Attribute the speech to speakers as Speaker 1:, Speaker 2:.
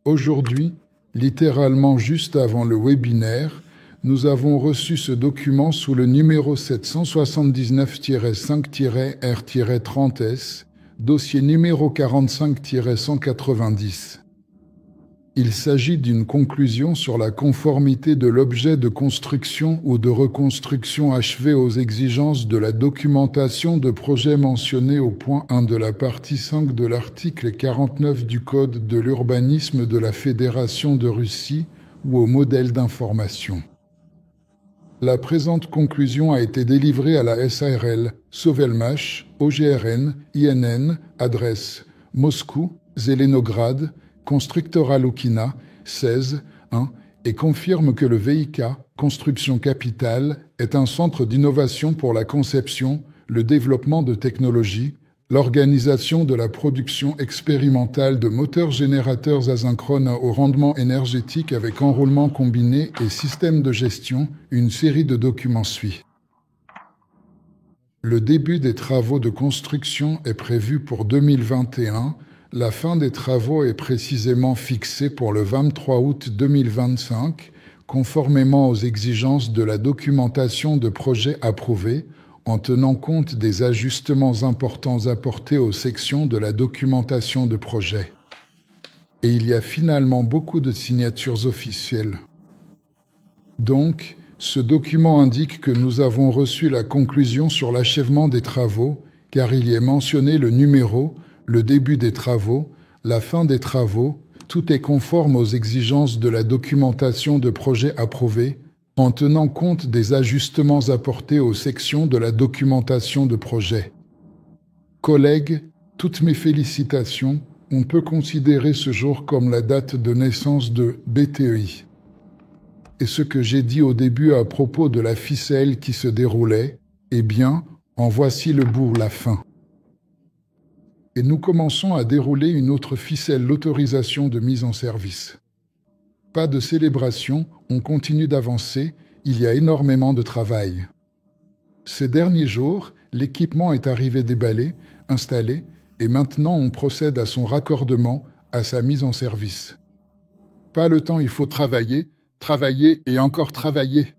Speaker 1: Aujourd'hui, littéralement juste avant le webinaire, nous avons reçu ce document sous le numéro 779-5-R-30S, dossier numéro 45-190. Il s'agit d'une conclusion sur la conformité de l'objet de construction ou de reconstruction achevé aux exigences de la documentation de projet mentionnée au point 1 de la partie 5 de l'article 49 du Code de l'urbanisme de la Fédération de Russie ou au modèle d'information. La présente conclusion a été délivrée à la SARL, Sovelmash, OGRN, INN, adresse Moscou, Zelenograd, Constructora Lukina, 16, 1, et confirme que le VIK, Construction Capitale, est un centre d'innovation pour la conception, le développement de technologies, l'organisation de la production expérimentale de moteurs générateurs asynchrones au rendement énergétique avec enroulement combiné et système de gestion. Une série de documents suit. Le début des travaux de construction est prévu pour 2021. La fin des travaux est précisément fixée pour le 23 août 2025, conformément aux exigences de la documentation de projet approuvée, en tenant compte des ajustements importants apportés aux sections de la documentation de projet. Et il y a finalement beaucoup de signatures officielles. Donc, ce document indique que nous avons reçu la conclusion sur l'achèvement des travaux, car il y est mentionné le numéro, le début des travaux, la fin des travaux, tout est conforme aux exigences de la documentation de projet approuvée, en tenant compte des ajustements apportés aux sections de la documentation de projet. Collègues, toutes mes félicitations, on peut considérer ce jour comme la date de naissance de BTEI. Et ce que j'ai dit au début à propos de la ficelle qui se déroulait, eh bien, en voici le bout, la fin. Et nous commençons à dérouler une autre ficelle, l'autorisation de mise en service. Pas de célébration, on continue d'avancer, il y a énormément de travail. Ces derniers jours, l'équipement est arrivé déballé, installé, et maintenant on procède à son raccordement, à sa mise en service. Pas le temps, il faut travailler, travailler et encore travailler.